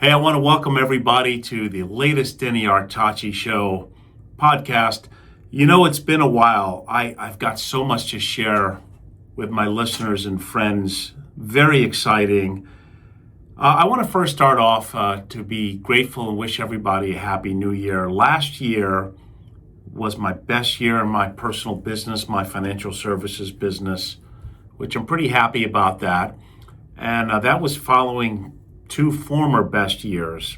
Hey, I want to welcome everybody to the latest Denny Artachi Show podcast. You know, it's been a while. I've got so much to share with my listeners and friends. Very exciting. I want to first start off to be grateful and wish everybody a happy new year. Last year was my best year in my personal business, my financial services business, which I'm pretty happy about that. And that was following two former best years.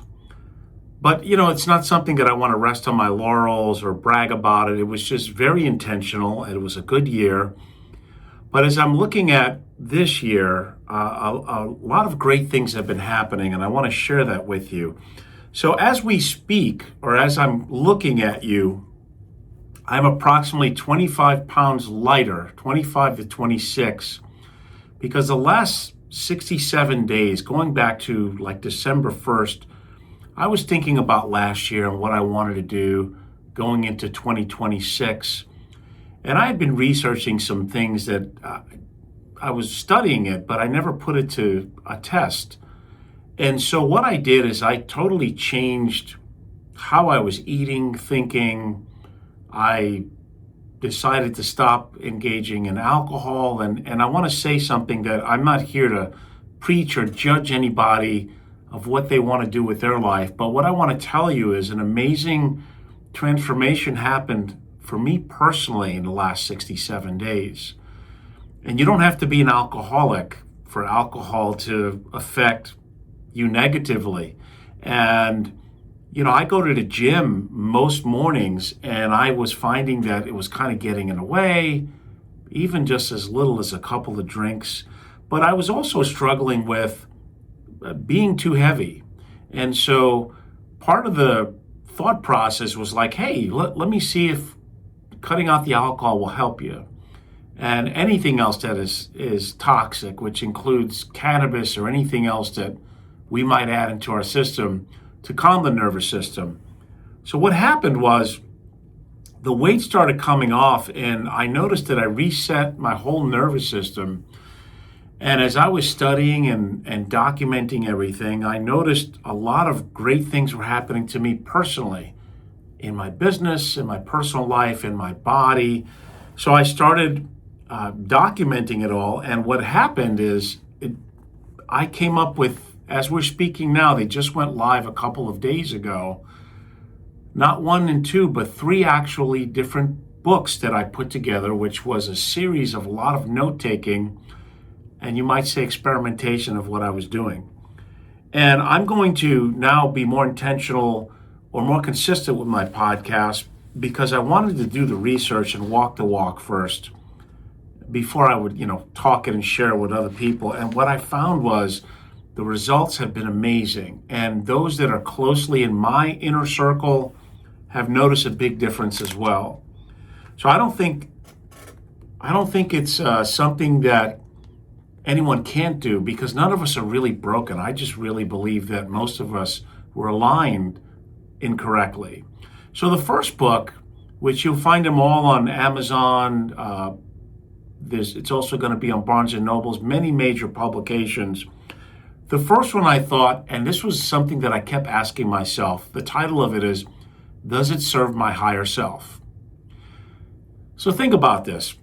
But, you know, it's not something that I want to rest on my laurels or brag about it. It was just very intentional. It was a good year. But as I'm looking at this year, a lot of great things have been happening, and I want to share that with you. So as we speak, or as I'm looking at you, I'm approximately 25 pounds lighter, 25 to 26, because the last 67 days, going back to like December 1st, I was thinking about last year and what I wanted to do going into 2026. And I had been researching some things that I was studying it, but I never put it to a test. And so what I did is I totally changed how I was eating, thinking. I decided to stop engaging in alcohol. And I want to say something that I'm not here to preach or judge anybody of what they want to do with their life. But what I want to tell you is an amazing transformation happened for me personally in the last 67 days. And you don't have to be an alcoholic for alcohol to affect you negatively. And you know, I go to the gym most mornings, and I was finding that it was kind of getting in the way, even just as little as a couple of drinks. But I was also struggling with being too heavy. And so part of the thought process was like, hey, let me see if cutting out the alcohol will help you. And anything else that is toxic, which includes cannabis or anything else that we might add into our system, to calm the nervous system. So what happened was the weight started coming off, and I noticed that I reset my whole nervous system. And as I was studying and documenting everything, I noticed a lot of great things were happening to me personally, in my business, in my personal life, in my body. So I started documenting it all. And what happened is I came up with, as we're speaking now, they just went live a couple of days ago. Not one and two, but three actually different books that I put together, which was a series of a lot of note-taking, and you might say experimentation of what I was doing. And I'm going to now be more intentional or more consistent with my podcast because I wanted to do the research and walk the walk first before I would, talk it and share it with other people. And what I found was the results have been amazing. And those that are closely in my inner circle have noticed a big difference as well. So I don't think it's something that anyone can't do, because none of us are really broken. I just really believe that most of us were aligned incorrectly. So the first book, which you'll find them all on Amazon, it's also going to be on Barnes & Noble's, many major publications. The first one I thought, and this was something that I kept asking myself, the title of it is, Does It Serve My Higher Self? So think about this.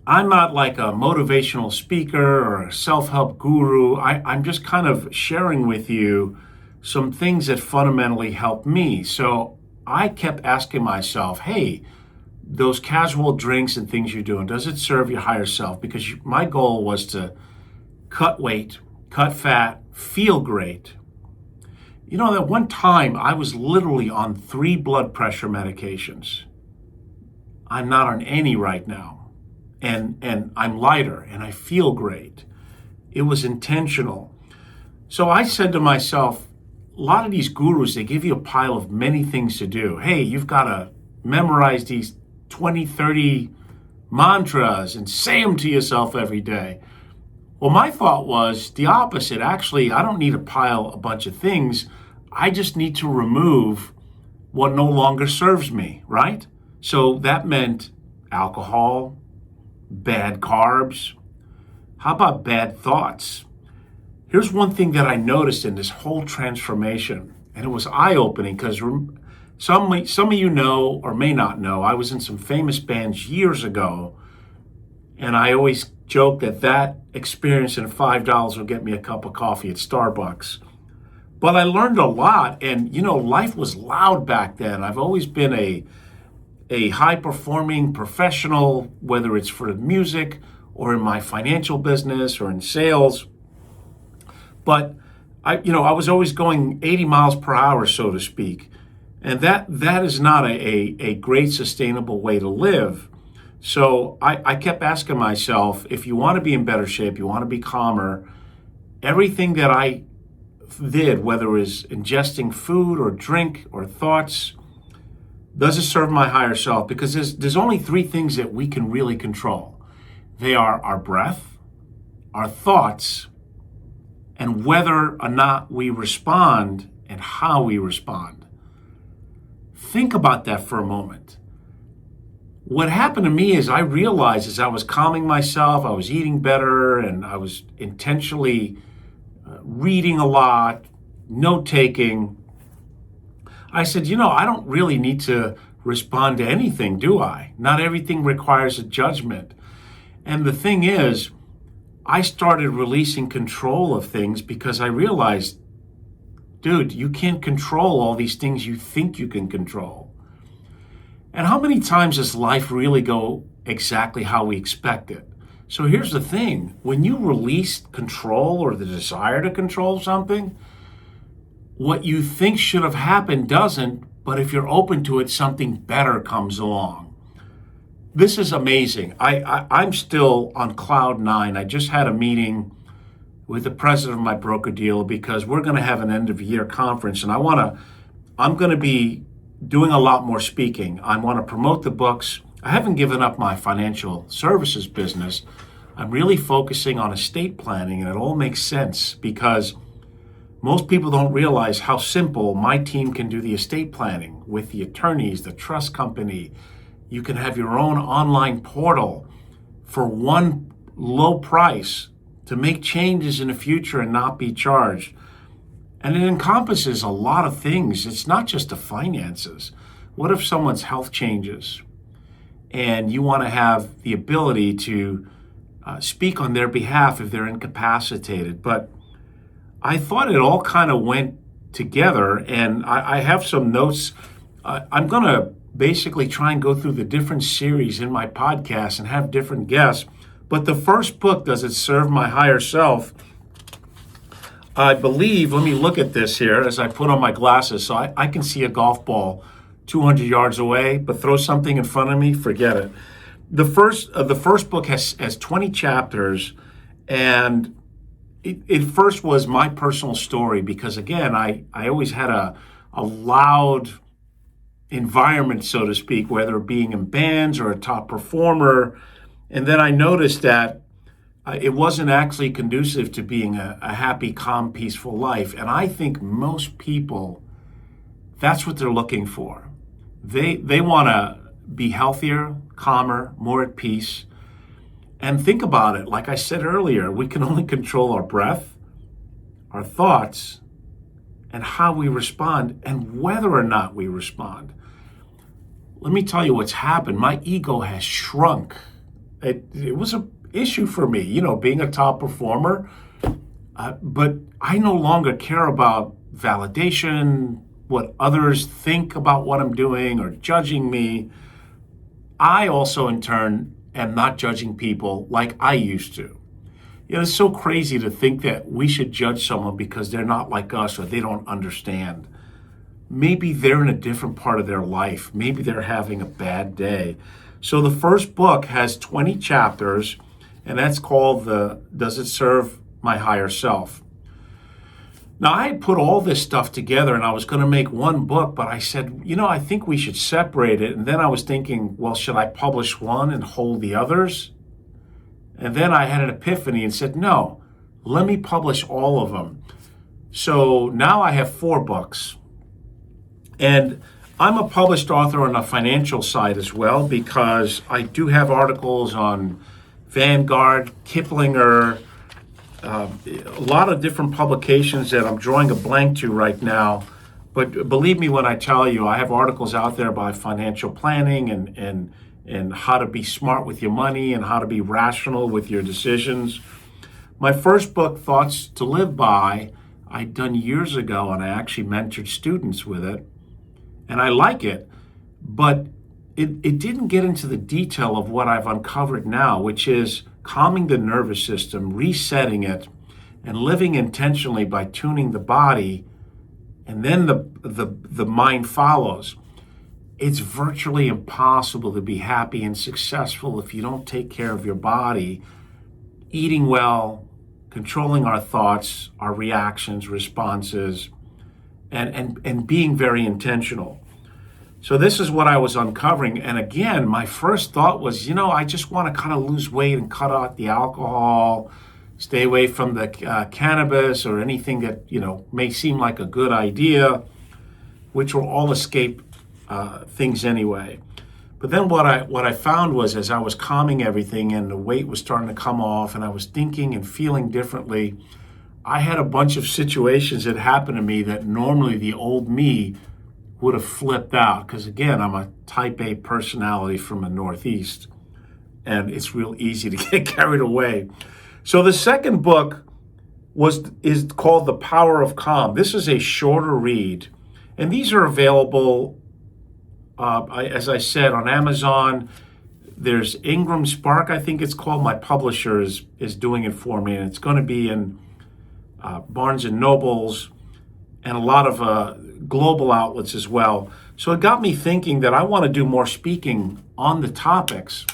I'm not like a motivational speaker or a self-help guru. I'm just kind of sharing with you some things that fundamentally help me. So I kept asking myself, hey, those casual drinks and things you're doing, does it serve your higher self? Because my goal was to cut weight, cut fat, feel great. You know, at one time, I was literally on 3 blood pressure medications. I'm not on any right now. And I'm lighter, and I feel great. It was intentional. So I said to myself, a lot of these gurus, they give you a pile of many things to do. Hey, you've got to memorize these 20, 30 mantras and say them to yourself every day. Well, my thought was the opposite. Actually, I don't need to pile a bunch of things. I just need to remove what no longer serves me, right? So that meant alcohol, bad carbs. How about bad thoughts? here's one thing that I noticed in this whole transformation, and it was eye-opening because some of you know or may not know, I was in some famous bands years ago, and I always joke that experience and $5 will get me a cup of coffee at Starbucks. But I learned a lot, and life was loud back then. I've always been a high-performing professional, whether it's for music or in my financial business or in sales. But I was always going 80 miles per hour, so to speak. And that is not a great sustainable way to live. So I kept asking myself, if you want to be in better shape, you want to be calmer, everything that I did, whether it was ingesting food or drink or thoughts, does it serve my higher self? Because there's only three things that we can really control. They are our breath, our thoughts, and whether or not we respond and how we respond. Think about that for a moment. What happened to me is I realized as I was calming myself, I was eating better, and I was intentionally reading a lot, note-taking. I said, I don't really need to respond to anything, do I? Not everything requires a judgment. And the thing is, I started releasing control of things because I realized, dude, you can't control all these things you think you can control. And how many times does life really go exactly how we expect it? So here's the thing. When you release control or the desire to control something, what you think should have happened doesn't, but if you're open to it, something better comes along. This is amazing. I'm still on cloud nine. I just had a meeting with the president of my broker dealer because we're going to have an end of year conference, and I'm going to be doing a lot more speaking. I want to promote the books. I haven't given up my financial services business. I'm really focusing on estate planning, and it all makes sense because most people don't realize how simple my team can do the estate planning with the attorneys, the trust company. You can have your own online portal for one low price to make changes in the future and not be charged. And it encompasses a lot of things. It's not just the finances. What if someone's health changes and you want to have the ability to speak on their behalf if they're incapacitated? But I thought it all kind of went together, and I have some notes. I'm going to basically try and go through the different series in my podcast and have different guests. But the first book, Does It Serve My Higher Self? I believe, let me look at this here as I put on my glasses so I can see a golf ball 200 yards away, but throw something in front of me, forget it. The first book has 20 chapters, and it first was my personal story because, again, I always had a loud environment, so to speak, whether being in bands or a top performer. And then I noticed that it wasn't actually conducive to being a happy, calm, peaceful life. And I think most people, that's what they're looking for. They want to be healthier, calmer, more at peace. And think about it. Like I said earlier, we can only control our breath, our thoughts, and how we respond, and whether or not we respond. Let me tell you what's happened. My ego has shrunk. It was an issue for me, being a top performer. But I no longer care about validation, what others think about what I'm doing or judging me. I also, in turn, am not judging people like I used to. It's so crazy to think that we should judge someone because they're not like us or they don't understand. Maybe they're in a different part of their life. Maybe they're having a bad day. So the first book has 20 chapters, and that's called Does It Serve My Higher Self? Now, I had put all this stuff together, and I was going to make one book, but I said, I think we should separate it. And then I was thinking, well, should I publish one and hold the others? And then I had an epiphany and said, no, let me publish all of them. So now I have 4 books. And I'm a published author on the financial side as well because I do have articles on Vanguard, Kiplinger, a lot of different publications that I'm drawing a blank to right now. But believe me when I tell you, I have articles out there about financial planning and how to be smart with your money and how to be rational with your decisions. My first book, Thoughts to Live By, I'd done years ago, and I actually mentored students with it. And I like it, but it didn't get into the detail of what I've uncovered now, which is calming the nervous system, resetting it, and living intentionally by tuning the body, and then the mind follows. It's virtually impossible to be happy and successful if you don't take care of your body, eating well, controlling our thoughts, our reactions, responses, and being very intentional. So this is what I was uncovering. And again, my first thought was, I just want to kind of lose weight and cut out the alcohol, stay away from the cannabis or anything that, may seem like a good idea, which will all escape things anyway. But then what I found was, as I was calming everything and the weight was starting to come off and I was thinking and feeling differently, I had a bunch of situations that happened to me that normally the old me would have flipped out. Because again, I'm a type A personality from the Northeast, and it's real easy to get carried away. So the second book is called The Power of Calm. This is a shorter read, and these are available, as I said, on Amazon. There's Ingram Spark, I think it's called. My publisher is doing it for me, and it's going to be in Barnes and Nobles and a lot of global outlets as well. So it got me thinking that I want to do more speaking on the topics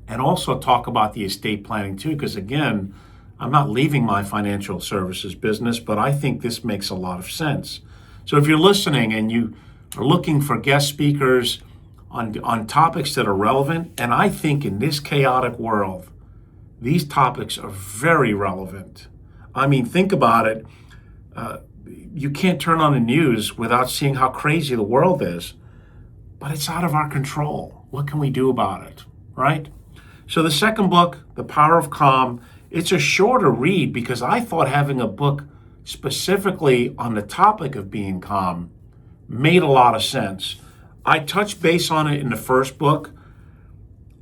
and also talk about the estate planning too, because again, I'm not leaving my financial services business, but I think this makes a lot of sense. So if you're listening and you are looking for guest speakers on topics that are relevant, and I think in this chaotic world, these topics are very relevant. I mean, think about it. You can't turn on the news without seeing how crazy the world is, but it's out of our control. What can we do about it, right? So the second book, The Power of Calm, it's a shorter read because I thought having a book specifically on the topic of being calm made a lot of sense. I touched base on it in the first book,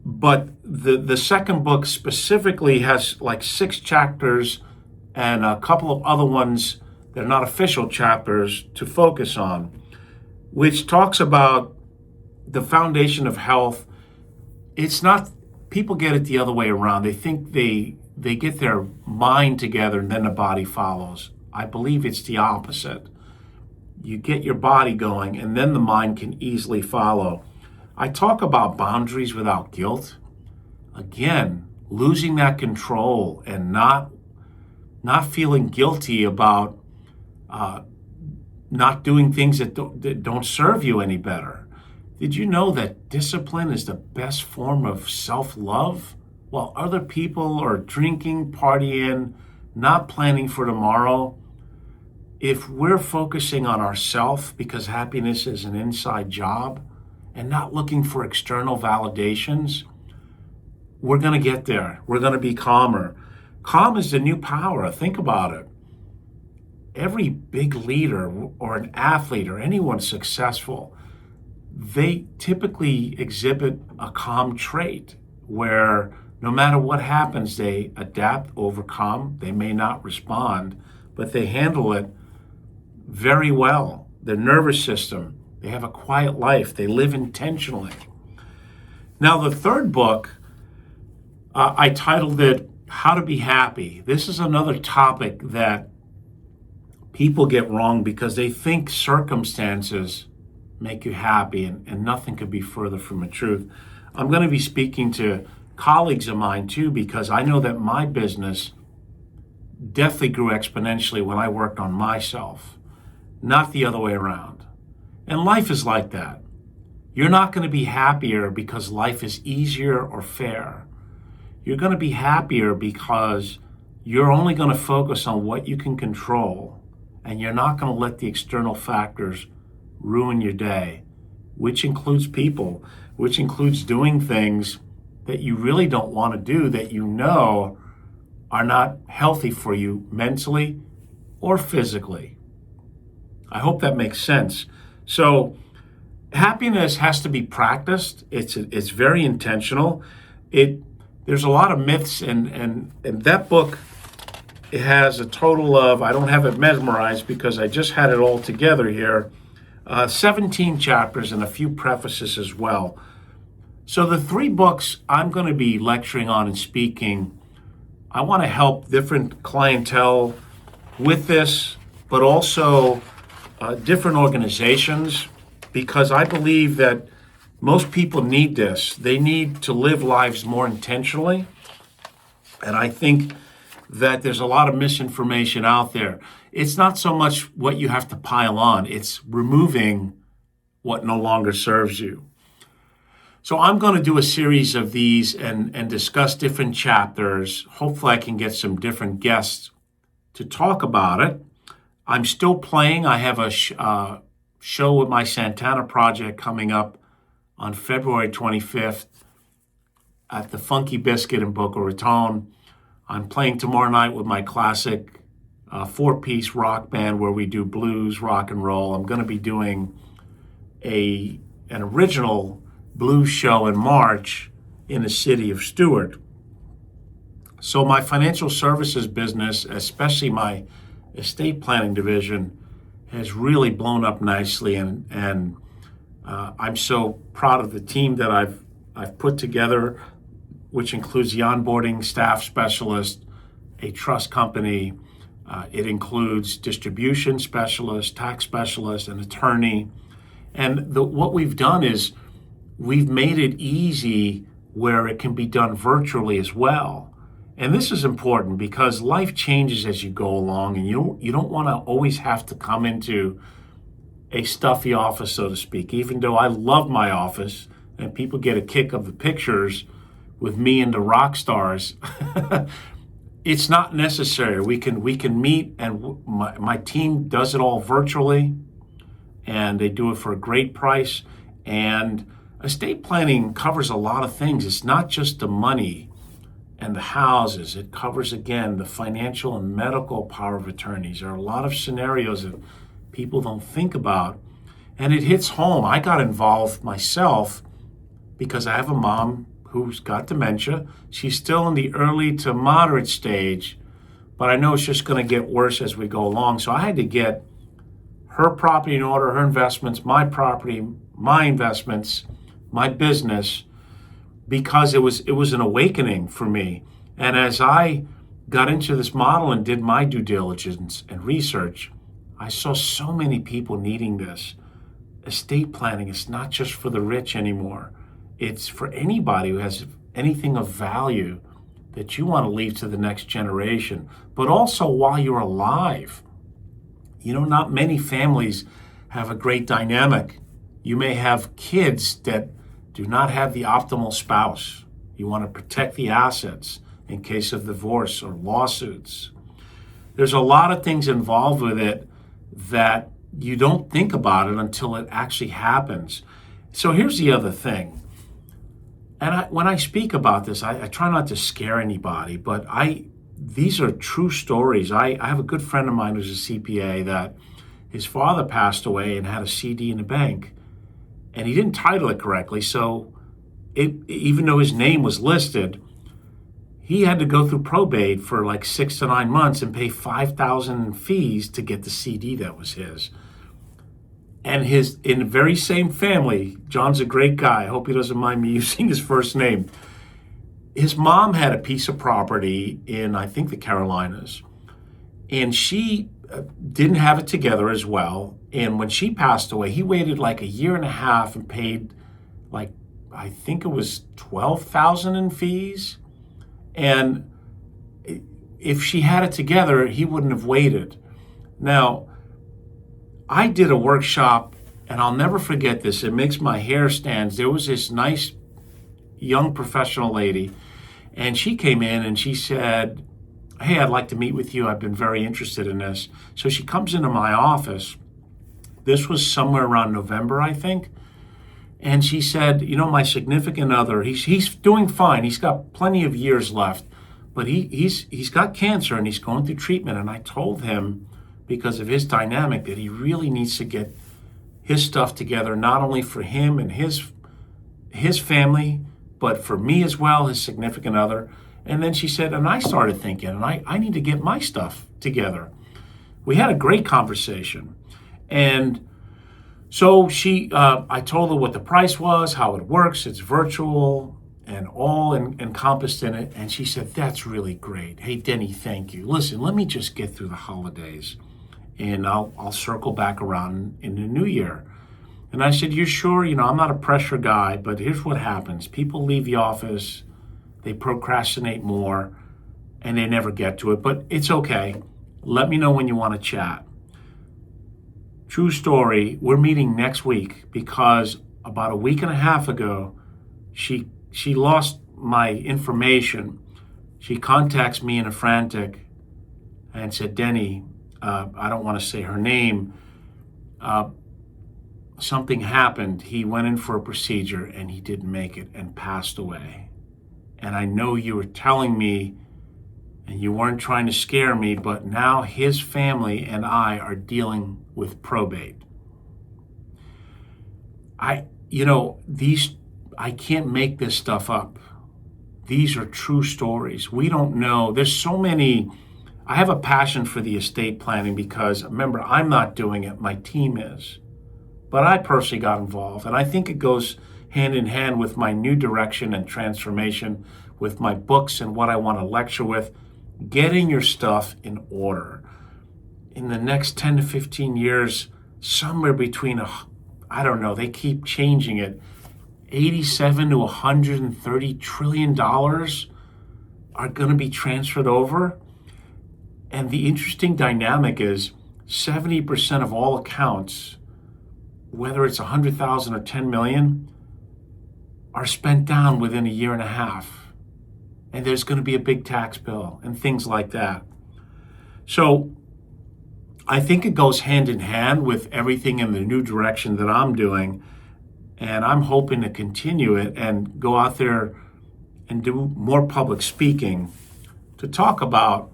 but the second book specifically has like 6 chapters and a couple of other ones that are not official chapters to focus on, which talks about the foundation of health. It's not, people get it the other way around. They think they get their mind together and then the body follows. I believe it's the opposite. You get your body going and then the mind can easily follow. I talk about boundaries without guilt. Again, losing that control and not feeling guilty about not doing things that don't serve you any better. Did you know that discipline is the best form of self-love? While other people are drinking, partying, not planning for tomorrow, if we're focusing on ourselves because happiness is an inside job and not looking for external validations, we're going to get there. We're going to be calmer. Calm is the new power. Think about it. Every big leader or an athlete or anyone successful, they typically exhibit a calm trait where no matter what happens, they adapt, overcome. They may not respond, but they handle it very well. Their nervous system, they have a quiet life. They live intentionally. Now, the third book, I titled it How to Be Happy. This is another topic that people get wrong because they think circumstances make you happy, and nothing could be further from the truth. I'm going to be speaking to colleagues of mine too, because I know that my business definitely grew exponentially when I worked on myself, not the other way around. And life is like that. You're not going to be happier because life is easier or fair. You're going to be happier because you're only going to focus on what you can control, and you're not going to let the external factors ruin your day, which includes people, which includes doing things that you really don't want to do, that you know are not healthy for you mentally or physically. I hope that makes sense. So happiness has to be practiced. It's very intentional. There's a lot of myths, and that book, it has a total of, I don't have it memorized because I just had it all together here, 17 chapters and a few prefaces as well. So the 3 books I'm going to be lecturing on and speaking, I want to help different clientele with this, but also different organizations, because I believe that most people need this. They need to live lives more intentionally. And I think that there's a lot of misinformation out there. It's not so much what you have to pile on, it's removing what no longer serves you. So I'm going to do a series of these and discuss different chapters. Hopefully I can get some different guests to talk about it. I'm still playing. I have a show with my Santana Project coming up on February 25th at the Funky Biscuit in Boca Raton. I'm playing tomorrow night with my classic 4-piece rock band where we do blues, rock and roll. I'm going to be doing an original blues show in March in the city of Stuart. So my financial services business, especially my estate planning division, has really blown up nicely, and I'm so proud of the team that I've put together, which includes the onboarding staff specialist, a trust company. It includes distribution specialist, tax specialist, an attorney. And what we've done is we've made it easy where it can be done virtually as well. And this is important because life changes as you go along, and you don't want to always have to come into a stuffy office, so to speak. Even though I love my office and people get a kick of the pictures with me and the rock stars, it's not necessary. We can meet, and my team does it all virtually, and they do it for a great price. And estate planning covers a lot of things. It's not just the money and the houses. It covers, again, the financial and medical power of attorneys. There are a lot of scenarios that people don't think about, and it hits home. I got involved myself because I have a mom who's got dementia. She's still in the early to moderate stage, but I know it's just going to get worse as we go along. So I had to get her property in order, her investments, my property, my investments, my business, because it was an awakening for me. And as I got into this model and did my due diligence and research, I saw so many people needing this. Estate planning is not just for the rich anymore. It's for anybody who has anything of value that you want to leave to the next generation, but also while you're alive. You know, not many families have a great dynamic. You may have kids that do not have the optimal spouse. You want to protect the assets in case of divorce or lawsuits. There's a lot of things involved with it that you don't think about it until it actually happens. So here's the other thing. And when I speak about this, I try not to scare anybody, but these are true stories. I have a good friend of mine who's a CPA that his father passed away and had a CD in the bank, and he didn't title it correctly. So even though his name was listed, he had to go through probate for like 6 to 9 months and pay $5,000 in fees to get the CD that was his. And in the very same family, John's a great guy. I hope he doesn't mind me using his first name. His mom had a piece of property in, I think, the Carolinas, and she didn't have it together as well. And when she passed away, he waited like 1.5 years and paid like, I think it was $12,000 in fees. And if she had it together, he wouldn't have waited. Now, I did a workshop, and I'll never forget this. It makes my hair stand. There was this nice young professional lady, and she came in and she said, "Hey, I'd like to meet with you. I've been very interested in this." So she comes into my office. This was somewhere around November, I think. And she said, "You know, my significant other, he's doing fine. He's got plenty of years left, but he's got cancer and he's going through treatment. And I told him, because of his dynamic, that he really needs to get his stuff together, not only for him and his family, but for me as well, his significant other. And then she said, and I started thinking, and I need to get my stuff together. We had a great conversation. And so I told her what the price was, how it works, it's virtual, and all encompassed in it. And she said, that's really great. Hey, Denny, thank you. Listen, let me just get through the holidays, and I'll circle back around in the new year. And I said, you sure? I'm not a pressure guy, but here's what happens. People leave the office, they procrastinate more, and they never get to it. But it's okay. Let me know when you want to chat. True story, we're meeting next week because about a week and a half ago, she lost my information. She contacts me in a frantic and said, Denny, I don't want to say her name, something happened. He went in for a procedure and he didn't make it and passed away. And I know you were telling me and you weren't trying to scare me, but now his family and I are dealing with probate. I can't make this stuff up. These are true stories. We don't know. There's so many. I have a passion for the estate planning because, remember, I'm not doing it. My team is. But I personally got involved. And I think it goes hand in hand with my new direction and transformation, with my books and what I want to lecture with. Getting your stuff in order. In the next 10 to 15 years, somewhere between, I don't know, they keep changing it, 87 to 130 trillion dollars are going to be transferred over. And the interesting dynamic is 70% of all accounts, whether it's 100,000 or 10 million, are spent down within a year and a half. And there's going to be a big tax bill and things like that. So I think it goes hand in hand with everything in the new direction that I'm doing. And I'm hoping to continue it and go out there and do more public speaking to talk about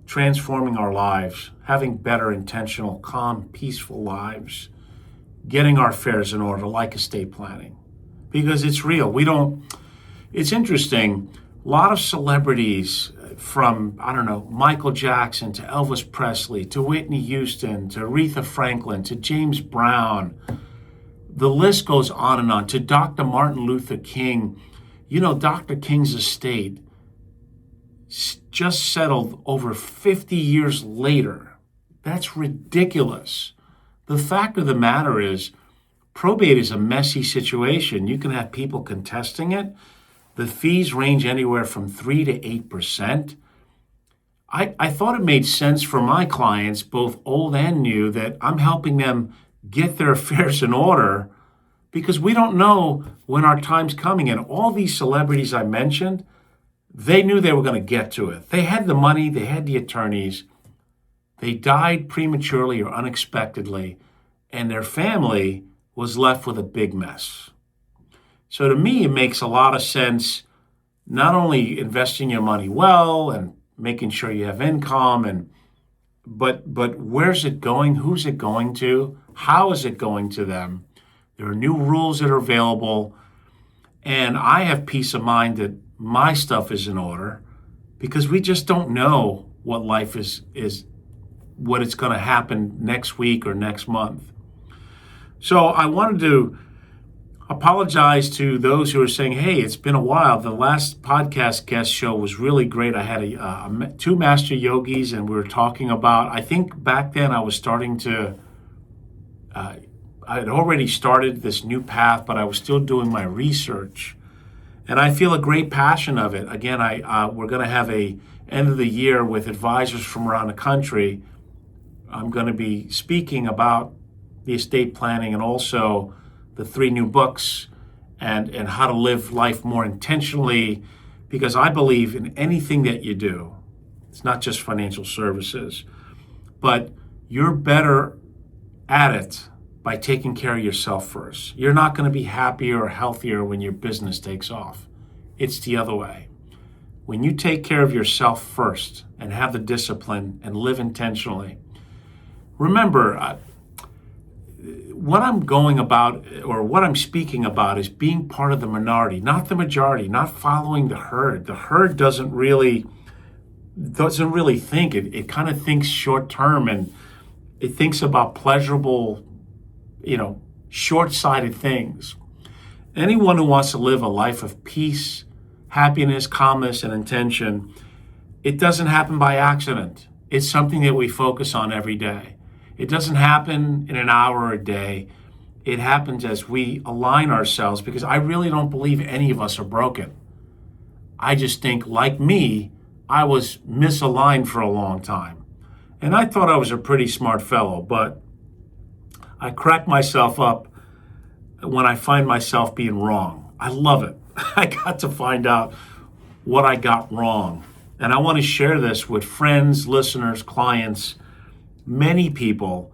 transforming our lives, having better, intentional, calm, peaceful lives, getting our affairs in order, like estate planning. Because it's real. It's interesting. A lot of celebrities, from, Michael Jackson to Elvis Presley to Whitney Houston to Aretha Franklin to James Brown, the list goes on and on, to Dr. Martin Luther King. Dr. King's estate just settled over 50 years later. That's ridiculous. The fact of the matter is, probate is a messy situation. You can have people contesting it. The fees range anywhere from 3 to 8%. I thought it made sense for my clients, both old and new, that I'm helping them get their affairs in order, because we don't know when our time's coming. And all these celebrities I mentioned, they knew they were going to get to it. They had the money, they had the attorneys. They died prematurely or unexpectedly, and their family was left with a big mess. So to me, it makes a lot of sense, not only investing your money well and making sure you have income, but where's it going? Who's it going to? How is it going to them? There are new rules that are available, and I have peace of mind that my stuff is in order, because we just don't know what life is what it's going to happen next week or next month. So I wanted to apologize to those who are saying, hey, it's been a while. The last podcast guest show was really great. I had two master yogis, and we were talking about, I think back then I was starting to, I had already started this new path, but I was still doing my research. And I feel a great passion of it. Again, we're going to have a end of the year with advisors from around the country. I'm going to be speaking about the estate planning and also the 3 new books and how to live life more intentionally, because I believe in anything that you do. It's not just financial services, but you're better at it by taking care of yourself first. You're not going to be happier or healthier when your business takes off. It's the other way. when you take care of yourself first and have the discipline and live intentionally, remember, what I'm going about or what I'm speaking about is being part of the minority, not the majority, not following the herd. The herd doesn't really think. It kind of thinks short term, and it thinks about pleasurable, short-sighted things. Anyone who wants to live a life of peace, happiness, calmness, and intention, it doesn't happen by accident. It's something that we focus on every day. It doesn't happen in an hour or a day. It happens as we align ourselves, because I really don't believe any of us are broken. I just think, like me, I was misaligned for a long time. And I thought I was a pretty smart fellow, but I crack myself up when I find myself being wrong. I love it. I got to find out what I got wrong. And I want to share this with friends, listeners, clients, many people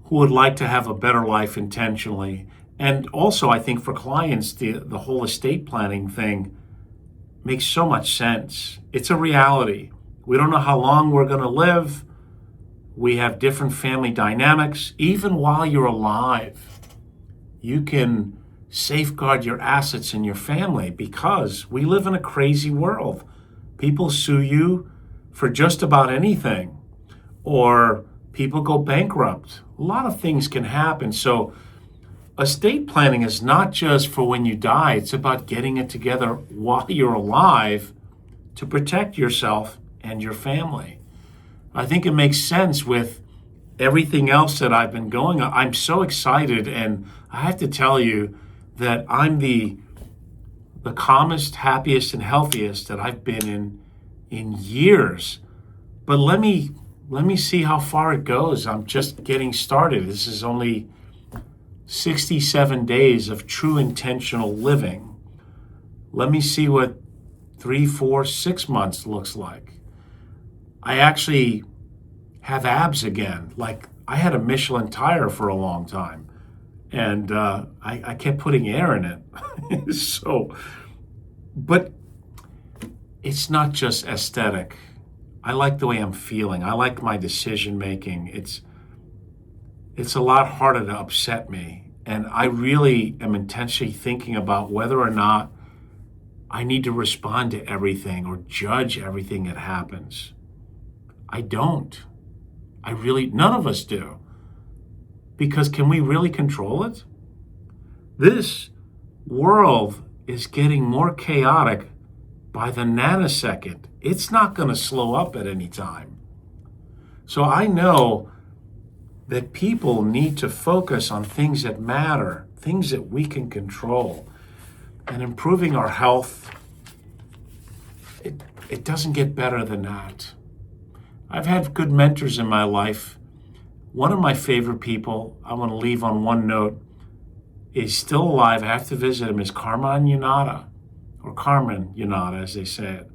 who would like to have a better life intentionally. And also, I think for clients, the whole estate planning thing makes so much sense. It's a reality. We don't know how long we're going to live. We have different family dynamics. Even while you're alive, you can safeguard your assets in your family, because we live in a crazy world. People sue you for just about anything, or people go bankrupt. A lot of things can happen. So estate planning is not just for when you die. It's about getting it together while you're alive to protect yourself and your family. I think it makes sense with everything else that I've been going on. I'm so excited, and I have to tell you that I'm the calmest, happiest, and healthiest that I've been in years. But let me see how far it goes. I'm just getting started. This is only 67 days of true intentional living. Let me see what 3, 4, 6 months looks like. I actually have abs again. Like, I had a Michelin tire for a long time, and I kept putting air in it. But it's not just aesthetic. I like the way I'm feeling. I like my decision making. It's a lot harder to upset me. And I really am intentionally thinking about whether or not I need to respond to everything or judge everything that happens. I don't. None of us do. Because can we really control it? This world is getting more chaotic by the nanosecond. It's not going to slow up at any time. So I know that people need to focus on things that matter, things that we can control. And improving our health, it doesn't get better than that. I've had good mentors in my life. One of my favorite people, I want to leave on one note, is still alive. I have to visit him, is Carmen Yanada, or Carmen Yanada, as they say it.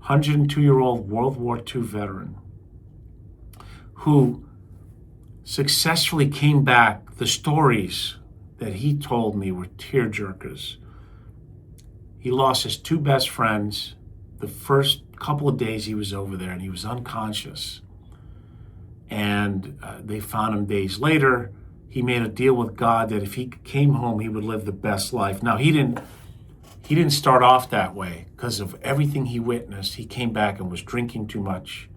102-year-old World War II veteran who successfully came back. The stories that he told me were tearjerkers. He lost his 2 best friends the first couple of days he was over there, and he was unconscious. And they found him days later. He made a deal with God that if he came home, he would live the best life. Now, he didn't start off that way because of everything he witnessed. He came back and was drinking too much.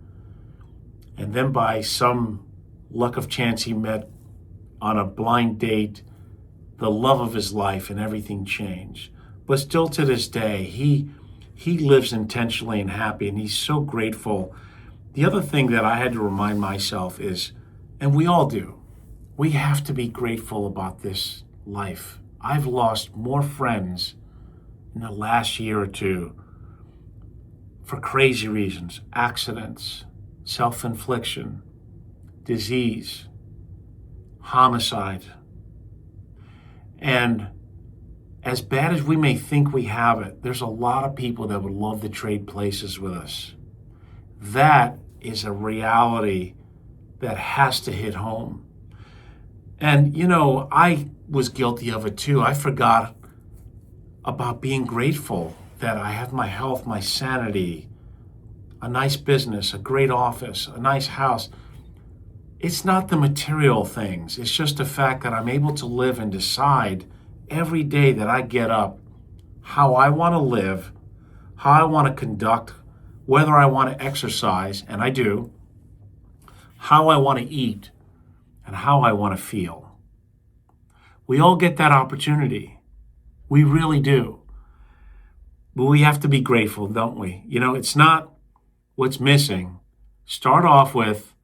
And then by some luck of chance, he met on a blind date the love of his life, and everything changed. But still to this day, he lives intentionally and happy, and he's so grateful. The other thing that I had to remind myself is, and we all do, we have to be grateful about this life. I've lost more friends in the last year or two for crazy reasons: accidents, self-infliction, disease, homicide. And as bad as we may think we have it, there's a lot of people that would love to trade places with us. That is a reality that has to hit home. And, I was guilty of it too. I forgot about being grateful that I have my health, my sanity, a nice business, a great office, a nice house. It's not the material things. It's just the fact that I'm able to live and decide every day that I get up how I want to live, how I want to conduct, whether I want to exercise, and I do, how I want to eat, and how I want to feel. We all get that opportunity. We really do. But we have to be grateful, don't we? It's not what's missing. Start off with,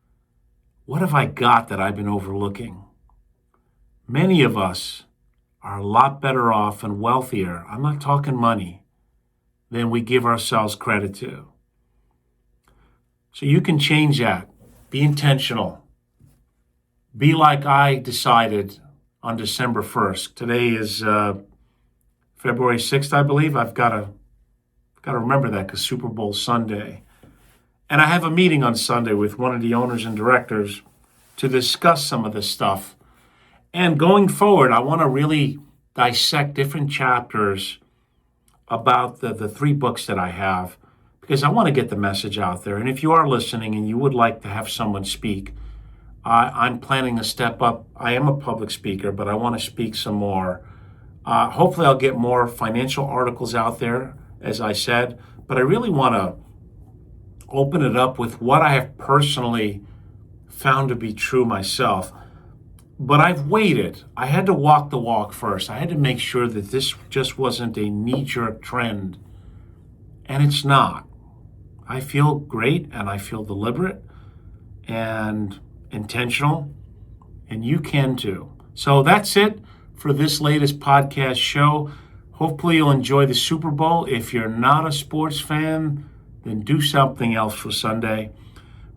what have I got that I've been overlooking? Many of us are a lot better off and wealthier, I'm not talking money, than we give ourselves credit to. So you can change that. Be intentional. Be like I decided on December 1st. Today is February 6th, I believe. I've got to remember that because Super Bowl Sunday. And I have a meeting on Sunday with one of the owners and directors to discuss some of this stuff. And going forward, I want to really dissect different chapters about the 3 books that I have, because I want to get the message out there. And if you are listening and you would like to have someone speak, I'm planning to step up. I am a public speaker, but I want to speak some more. Hopefully I'll get more financial articles out there, as I said, but I really want to open it up with what I have personally found to be true myself. But I've waited. I had to walk the walk first. I had to make sure that this just wasn't a knee-jerk trend. And it's not. I feel great and I feel deliberate and intentional, and you can too. So that's it for this latest podcast show. Hopefully you'll enjoy the Super Bowl. If you're not a sports fan, then do something else for Sunday.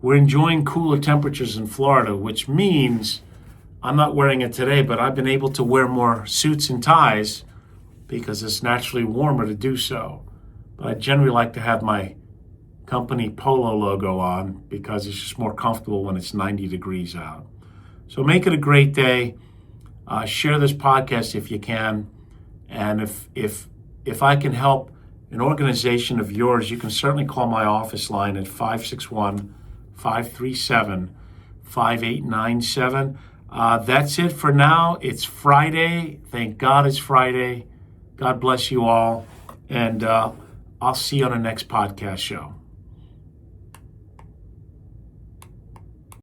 We're enjoying cooler temperatures in Florida, which means I'm not wearing it today, but I've been able to wear more suits and ties because it's naturally warmer to do so. But I generally like to have my company polo logo on because it's just more comfortable when it's 90 degrees out. So make it a great day. Share this podcast if you can. And if I can help an organization of yours, you can certainly call my office line at 561-537-5897. That's it for now. It's Friday. Thank God it's Friday. God bless you all. And I'll see you on the next podcast show.